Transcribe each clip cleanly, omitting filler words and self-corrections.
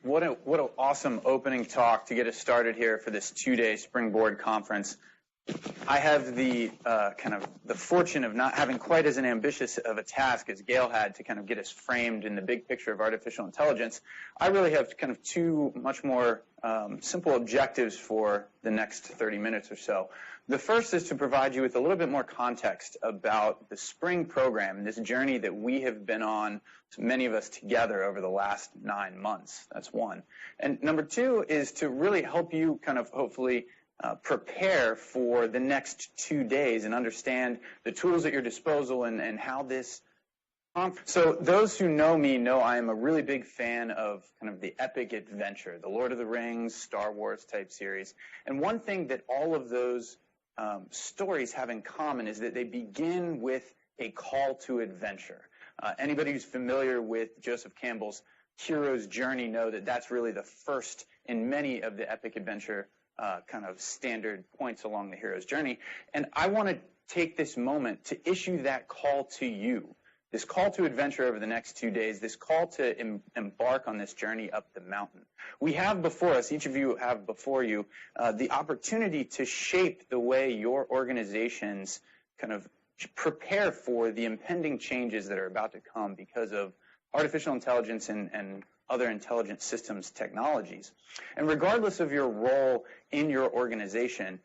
What an awesome opening talk to get us started here for this 2-day Springboard conference. I have the kind of the fortune of not having quite as an ambitious of a task as Gail had to kind of get us framed in the big picture of artificial intelligence. I really have kind of two much more simple objectives for the next 30 minutes or so. The first is to provide you with a little bit more context about the Spring program and this journey that we have been on, many of us together, over the last 9 months. That's one. And number two is to really help you kind of hopefully prepare for the next 2 days and understand the tools at your disposal and how this. So those who know me know I am a really big fan of kind of the epic adventure, the Lord of the Rings, Star Wars type series. And one thing that all of those stories have in common is that they begin with a call to adventure. Anybody who's familiar with Joseph Campbell's hero's journey know that that's really the first in many of the epic adventure kind of standard points along the hero's journey. And I want to take this moment to issue that call to you, this call to adventure over the next 2 days, this call to embark on this journey up the mountain. We have before us, each of you have before you, the opportunity to shape the way your organizations kind of prepare for the impending changes that are about to come because of artificial intelligence and other intelligent systems technologies. And regardless of your role in your organization,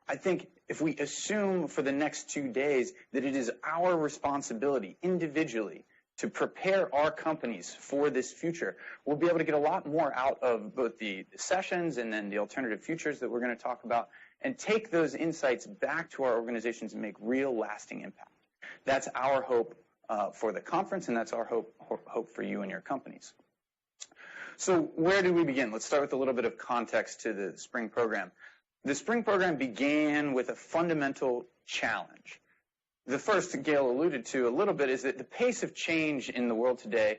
I think if we assume for the next 2 days that it is our responsibility individually to prepare our companies for this future, we'll be able to get a lot more out of both the sessions and then the alternative futures that we're going to talk about and take those insights back to our organizations and make real lasting impact. That's our hope for the conference, and that's our hope for you and your companies. So where do we begin? Let's start with a little bit of context to the Spring program. The Spring program began with a fundamental challenge. The first, Gail alluded to a little bit, is that the pace of change in the world today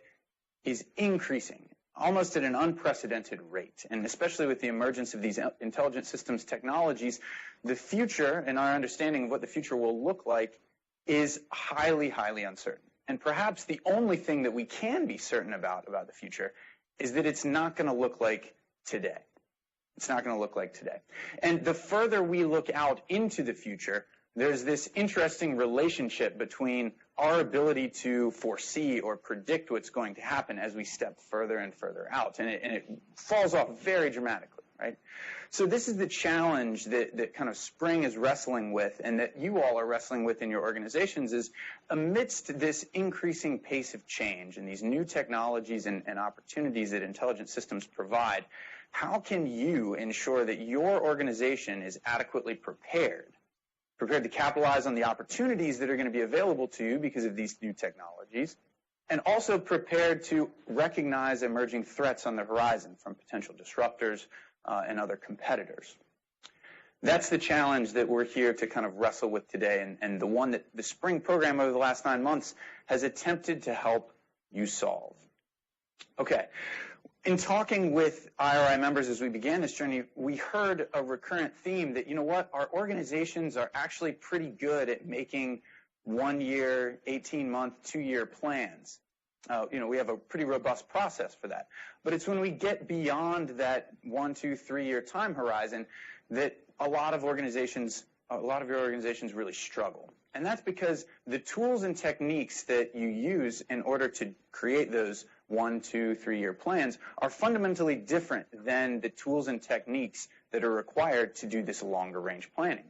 is increasing, almost at an unprecedented rate. And especially with the emergence of these intelligent systems technologies, the future, and our understanding of what the future will look like, is highly, highly uncertain. And perhaps the only thing that we can be certain about the future is that it's not going to look like today. It's not going to look like today. And the further we look out into the future, there's this interesting relationship between our ability to foresee or predict what's going to happen as we step further and further out. And it falls off very dramatically, right? So this is the challenge that kind of Spring is wrestling with and that you all are wrestling with in your organizations is amidst this increasing pace of change and these new technologies and opportunities that intelligent systems provide, how can you ensure that your organization is adequately prepared to capitalize on the opportunities that are going to be available to you because of these new technologies, and also prepared to recognize emerging threats on the horizon from potential disruptors and other competitors? That's the challenge that we're here to kind of wrestle with today, and the one that the Spring program over the last 9 months has attempted to help you solve. Okay. In talking with IRI members as we began this journey, we heard a recurrent theme that, you know what, our organizations are actually pretty good at making 1 year, 18-month, 2-year plans. We have a pretty robust process for that. But it's when we get beyond that 1, 2, 3 year time horizon that a lot of your organizations really struggle. And that's because the tools and techniques that you use in order to create those 1, 2, 3 year plans are fundamentally different than the tools and techniques that are required to do this longer range planning.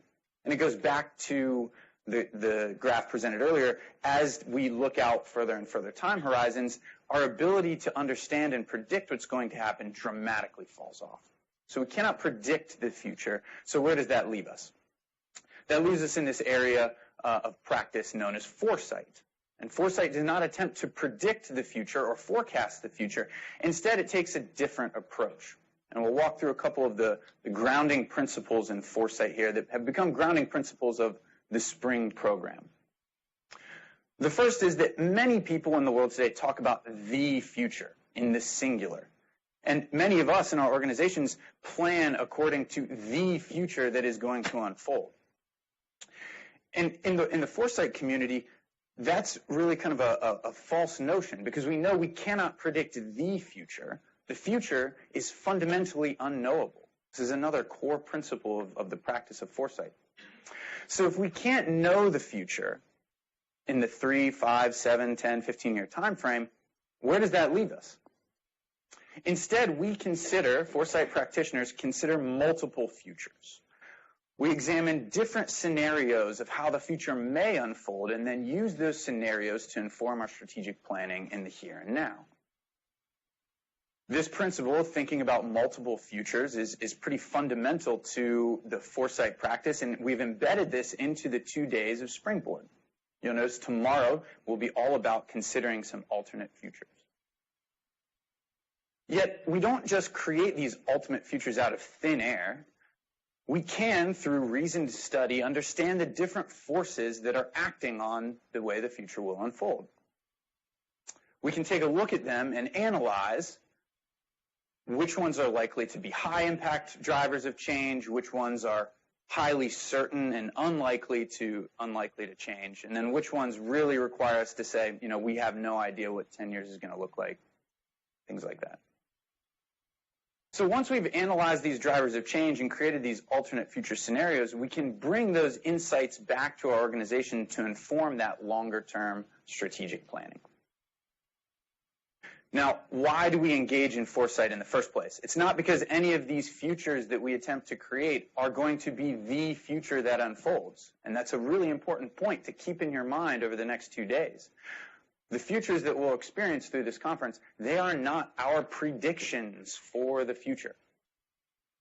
And it goes back to the graph presented earlier. As we look out further and further time horizons, our ability to understand and predict what's going to happen dramatically falls off. So we cannot predict the future. So where does that leave us? That leaves us in this area of practice known as foresight. And foresight does not attempt to predict the future or forecast the future. Instead, it takes a different approach. And we'll walk through a couple of the grounding principles in foresight here that have become grounding principles of the Spring program. The first is that many people in the world today talk about the future in the singular. And many of us in our organizations plan according to the future that is going to unfold. And in the foresight community, that's really kind of a false notion, because we know we cannot predict the future, The future is fundamentally unknowable. This is another core principle of the practice of foresight. So if we can't know the future in the 3, 5, 7, 10, 15-year time frame, where does that leave us? Instead, foresight practitioners consider multiple futures. We examine different scenarios of how the future may unfold and then use those scenarios to inform our strategic planning in the here and now. This principle of thinking about multiple futures is pretty fundamental to the foresight practice, and we've embedded this into the 2 days of Springboard. You'll notice tomorrow will be all about considering some alternate futures. Yet, we don't just create these ultimate futures out of thin air. We can, through reasoned study, understand the different forces that are acting on the way the future will unfold. We can take a look at them and analyze which ones are likely to be high-impact drivers of change, which ones are highly certain and unlikely to change, and then which ones really require us to say, we have no idea what 10 years is going to look like, things like that. So once we've analyzed these drivers of change and created these alternate future scenarios, we can bring those insights back to our organization to inform that longer-term strategic planning. Now, why do we engage in foresight in the first place? It's not because any of these futures that we attempt to create are going to be the future that unfolds. And that's a really important point to keep in your mind over the next 2 days. The futures that we'll experience through this conference, they are not our predictions for the future.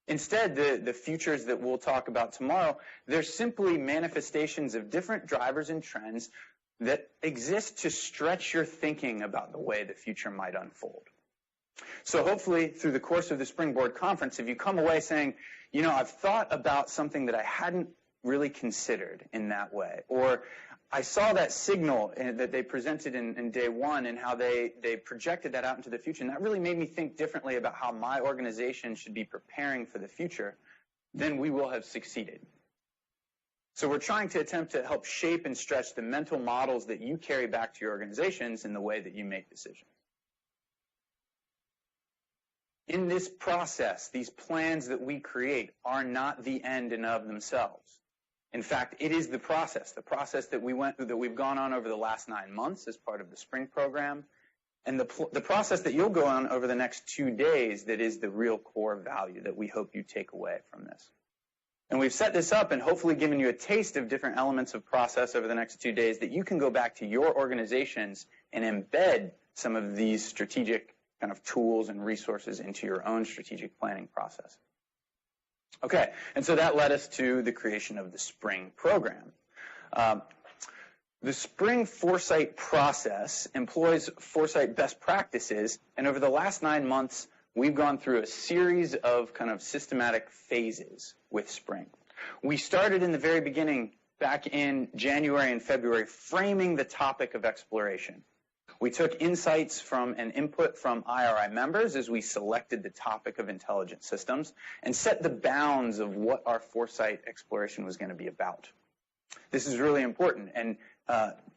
Instead, the futures that we'll talk about tomorrow, they're simply manifestations of different drivers and trends that exist to stretch your thinking about the way the future might unfold. So hopefully, through the course of the Springboard Conference, if you come away saying, I've thought about something that I hadn't really considered in that way, or I saw that signal that they presented in day one and how they projected that out into the future, and that really made me think differently about how my organization should be preparing for the future, then we will have succeeded. So we're trying to attempt to help shape and stretch the mental models that you carry back to your organizations in the way that you make decisions. In this process, these plans that we create are not the end in of themselves. In fact, it is the process that we've gone on over the last 9 months as part of the spring program, and the process that you'll go on over the next 2 days that is the real core value that we hope you take away from this. And we've set this up and hopefully given you a taste of different elements of process over the next 2 days that you can go back to your organizations and embed some of these strategic kind of tools and resources into your own strategic planning process. Okay, and so that led us to the creation of the Spring program. The Spring Foresight process employs Foresight best practices, and over the last 9 months, we've gone through a series of kind of systematic phases with Spring. We started in the very beginning, back in January and February, framing the topic of exploration. We took insights from and input from IRI members as we selected the topic of intelligent systems and set the bounds of what our foresight exploration was going to be about. This is really important, and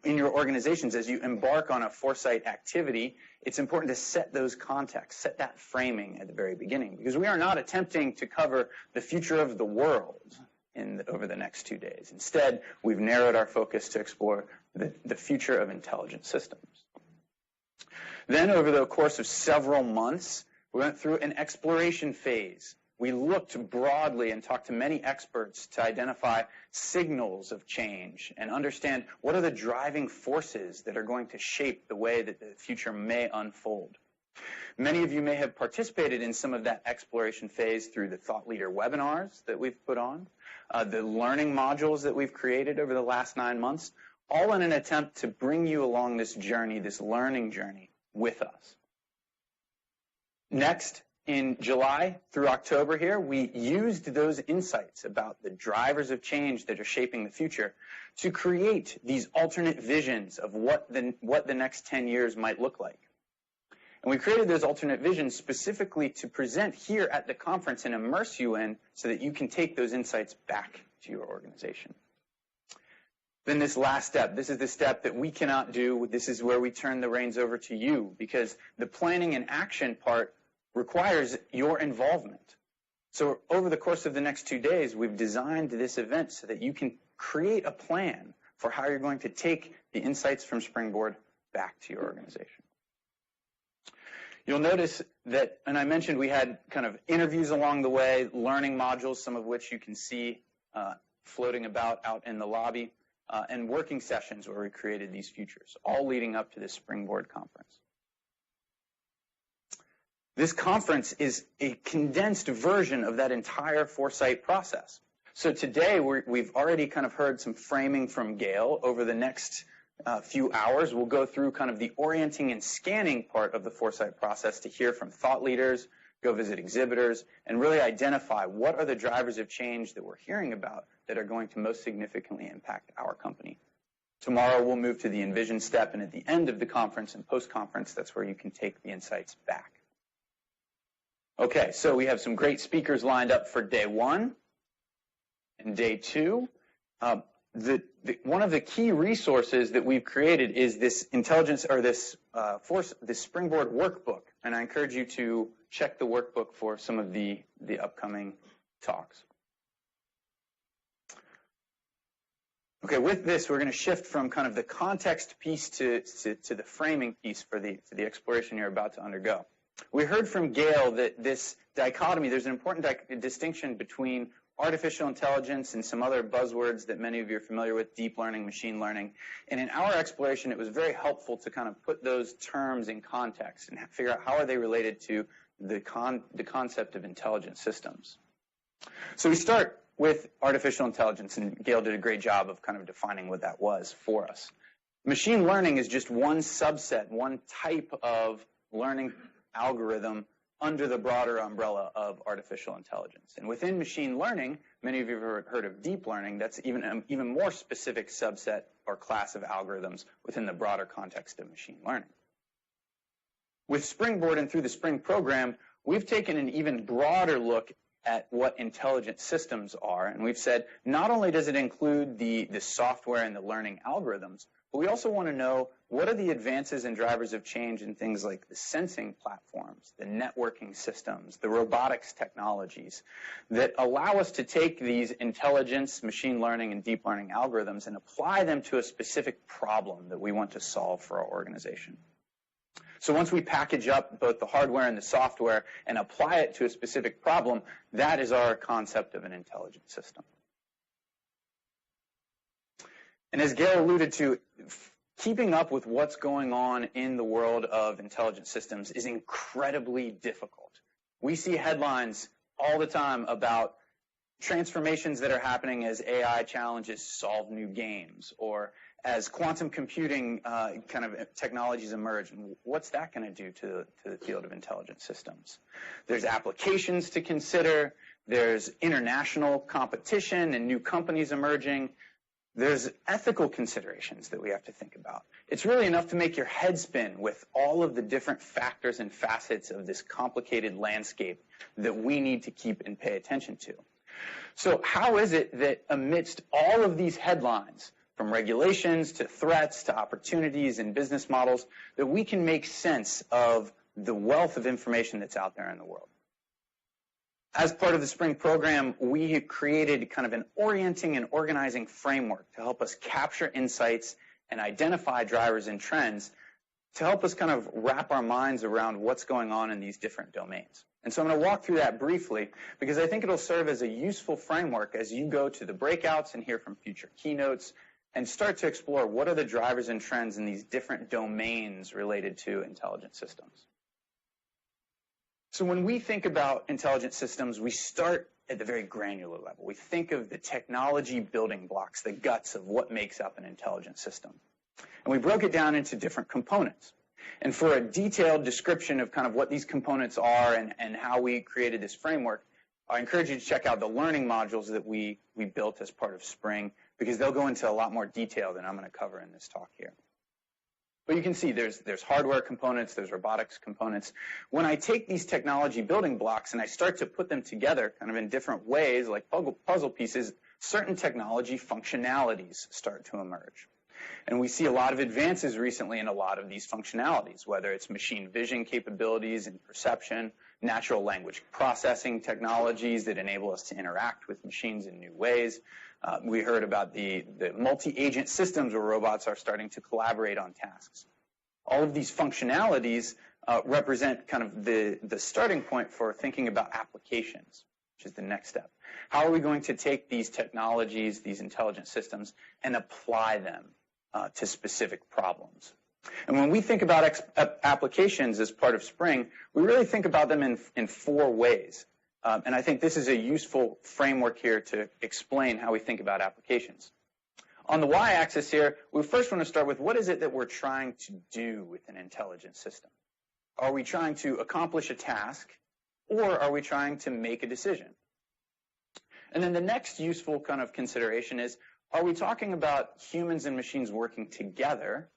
in your organizations, as you embark on a foresight activity, it's important to set those contexts, set that framing at the very beginning, because we are not attempting to cover the future of the world over the next 2 days. Instead, we've narrowed our focus to explore the future of intelligent systems. Then, over the course of several months, we went through an exploration phase. We looked broadly and talked to many experts to identify signals of change and understand what are the driving forces that are going to shape the way that the future may unfold. Many of you may have participated in some of that exploration phase through the Thought Leader webinars that we've put on, the learning modules that we've created over the last 9 months, all in an attempt to bring you along this journey, this learning journey, with us. Next, in July through October here, we used those insights about the drivers of change that are shaping the future to create these alternate visions of what the next 10 years might look like. And we created those alternate visions specifically to present here at the conference and immerse you in so that you can take those insights back to your organization. Then this last step, this is the step that we cannot do. This is where we turn the reins over to you, because the planning and action part requires your involvement. So over the course of the next 2 days, we've designed this event so that you can create a plan for how you're going to take the insights from Springboard back to your organization. You'll notice that, and I mentioned we had kind of interviews along the way, learning modules, some of which you can see floating about out in the lobby, and working sessions where we created these futures, all leading up to this Springboard conference. This conference is a condensed version of that entire Foresight process. So today we've already kind of heard some framing from Gail. Over the next few hours, we'll go through kind of the orienting and scanning part of the Foresight process to hear from thought leaders, go visit exhibitors, and really identify what are the drivers of change that we're hearing about that are going to most significantly impact our company. Tomorrow we'll move to the envision step, and at the end of the conference and post-conference, that's where you can take the insights back. Okay, so we have some great speakers lined up for day one and day two. One of the key resources that we've created is this intelligence, or this Springboard workbook, and I encourage you to check the workbook for some of the upcoming talks. Okay, with this, we're going to shift from kind of the context piece to the framing piece for the exploration you're about to undergo. We heard from Gail that this dichotomy, there's an important distinction between artificial intelligence and some other buzzwords that many of you are familiar with, deep learning, machine learning. And in our exploration, it was very helpful to kind of put those terms in context and figure out how are they related to the concept of intelligent systems. So we start with artificial intelligence, and Gail did a great job of kind of defining what that was for us. Machine learning is just one subset, one type of learning algorithm under the broader umbrella of artificial intelligence. And within machine learning, many of you have heard of deep learning. That's even more specific subset or class of algorithms within the broader context of machine learning. With Springboard and through the Spring program, we've taken an even broader look at what intelligent systems are, and we've said not only does it include the software and the learning algorithms, but we also want to know what are the advances and drivers of change in things like the sensing platforms, the networking systems, the robotics technologies that allow us to take these intelligence, machine learning, and deep learning algorithms and apply them to a specific problem that we want to solve for our organization. So once we package up both the hardware and the software and apply it to a specific problem, that is our concept of an intelligent system. And as Gail alluded to, keeping up with what's going on in the world of intelligent systems is incredibly difficult. We see headlines all the time about transformations that are happening as AI challenges solve new games, or as quantum computing kind of technologies emerge. And what's that going to do to the field of intelligent systems? There's applications to consider. There's international competition and new companies emerging. There's ethical considerations that we have to think about. It's really enough to make your head spin with all of the different factors and facets of this complicated landscape that we need to keep and pay attention to. So how is it that amidst all of these headlines, from regulations to threats to opportunities and business models, that we can make sense of the wealth of information that's out there in the world? As part of the Spring program, we have created kind of an orienting and organizing framework to help us capture insights and identify drivers and trends to help us kind of wrap our minds around what's going on in these different domains. And so I'm going to walk through that briefly because I think it'll serve as a useful framework as you go to the breakouts and hear from future keynotes and start to explore what are the drivers and trends in these different domains related to intelligent systems. So when we think about intelligent systems, we start at the very granular level. We think of the technology building blocks, the guts of what makes up an intelligent system. And we broke it down into different components. And for a detailed description of kind of what these components are and how we created this framework, I encourage you to check out the learning modules that we built as part of Spring, because they'll go into a lot more detail than I'm going to cover in this talk here. But you can see there's hardware components, there's robotics components. When I take these technology building blocks and I start to put them together kind of in different ways, like puzzle pieces, certain technology functionalities start to emerge. And we see a lot of advances recently in a lot of these functionalities, whether it's machine vision capabilities and perception, natural language processing technologies that enable us to interact with machines in new ways. We heard about the multi-agent systems where robots are starting to collaborate on tasks. All of these functionalities represent kind of the starting point for thinking about applications, which is the next step. How are we going to take these technologies, these intelligent systems, and apply them to specific problems? And when we think about applications as part of Spring, we really think about them in 4 ways. And I think this is a useful framework here to explain how we think about applications. On the y-axis here, we first want to start with what is it that we're trying to do with an intelligent system? Are we trying to accomplish a task, or are we trying to make a decision? And then the next useful kind of consideration is, are we talking about humans and machines working together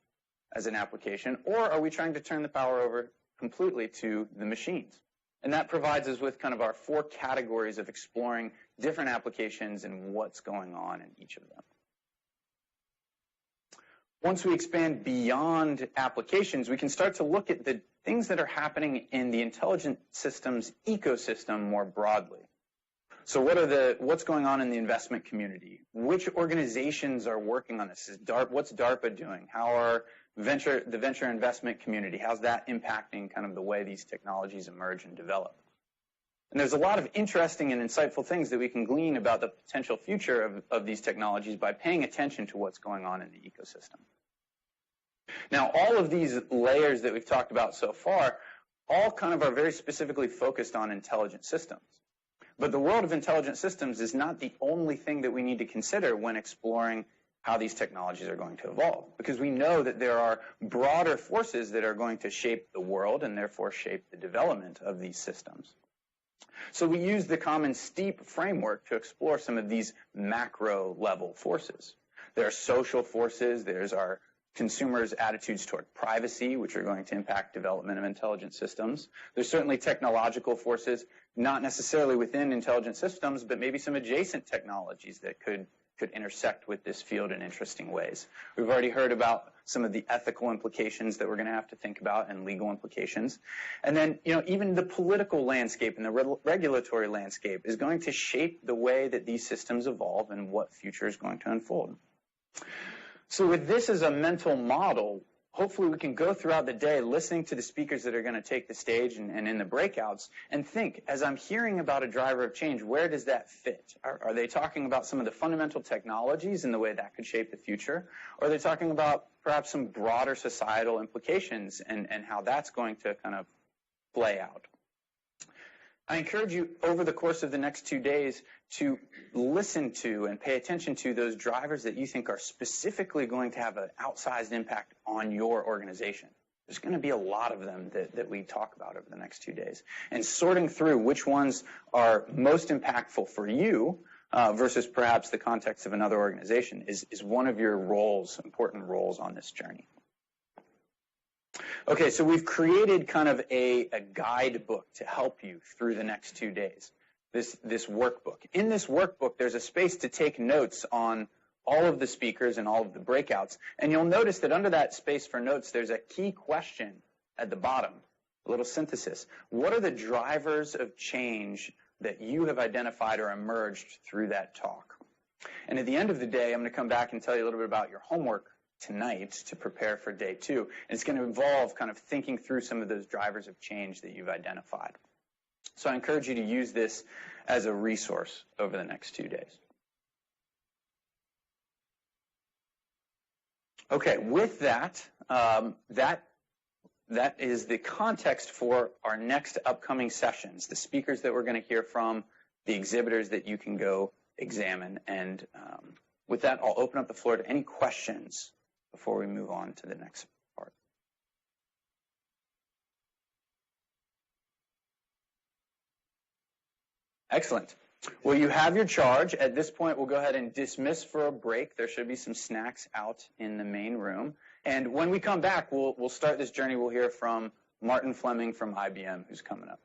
as an application, or are we trying to turn the power over completely to the machines? And that provides us with kind of our 4 categories of exploring different applications and what's going on in each of them. Once we expand beyond applications, we can start to look at the things that are happening in the intelligent systems ecosystem more broadly. So what's going on in the investment community? Which organizations are working on this? What's DARPA doing? How are the venture investment community, how's that impacting kind of the way these technologies emerge and develop? And there's a lot of interesting and insightful things that we can glean about the potential future of these technologies by paying attention to what's going on in the ecosystem. Now, all of these layers that we've talked about so far, all kind of are very specifically focused on intelligent systems. But the world of intelligent systems is not the only thing that we need to consider when exploring how these technologies are going to evolve, because we know that there are broader forces that are going to shape the world and therefore shape the development of these systems. So we use the common STEEP framework to explore some of these macro level forces. There are social forces, there's our consumers' attitudes toward privacy, which are going to impact development of intelligent systems. There's certainly technological forces, not necessarily within intelligent systems, but maybe some adjacent technologies that could intersect with this field in interesting ways. We've already heard about some of the ethical implications that we're going to have to think about and legal implications. And then, even the political landscape and the regulatory landscape is going to shape the way that these systems evolve and what future is going to unfold. So with this as a mental model, hopefully we can go throughout the day listening to the speakers that are going to take the stage and in the breakouts and think, as I'm hearing about a driver of change, where does that fit? Are they talking about some of the fundamental technologies and the way that could shape the future? Or are they talking about perhaps some broader societal implications and how that's going to kind of play out? I encourage you over the course of the next 2 days to listen to and pay attention to those drivers that you think are specifically going to have an outsized impact on your organization. There's going to be a lot of them that we talk about over the next 2 days. And sorting through which ones are most impactful for you versus perhaps the context of another organization is one of your roles, important roles on this journey. Okay, so we've created kind of a guidebook to help you through the next 2 days, this workbook. In this workbook, there's a space to take notes on all of the speakers and all of the breakouts, and you'll notice that under that space for notes, there's a key question at the bottom, a little synthesis. What are the drivers of change that you have identified or emerged through that talk? And at the end of the day, I'm going to come back and tell you a little bit about your homework tonight to prepare for day 2. And it's going to involve kind of thinking through some of those drivers of change that you've identified. So I encourage you to use this as a resource over the next 2 days. Okay, with that, that is the context for our next upcoming sessions, the speakers that we're going to hear from, the exhibitors that you can go examine. And with that, I'll open up the floor to any questions before we move on to the next part. Excellent. Well, you have your charge. At this point, we'll go ahead and dismiss for a break. There should be some snacks out in the main room. And when we come back, we'll start this journey. We'll hear from Martin Fleming from IBM, who's coming up.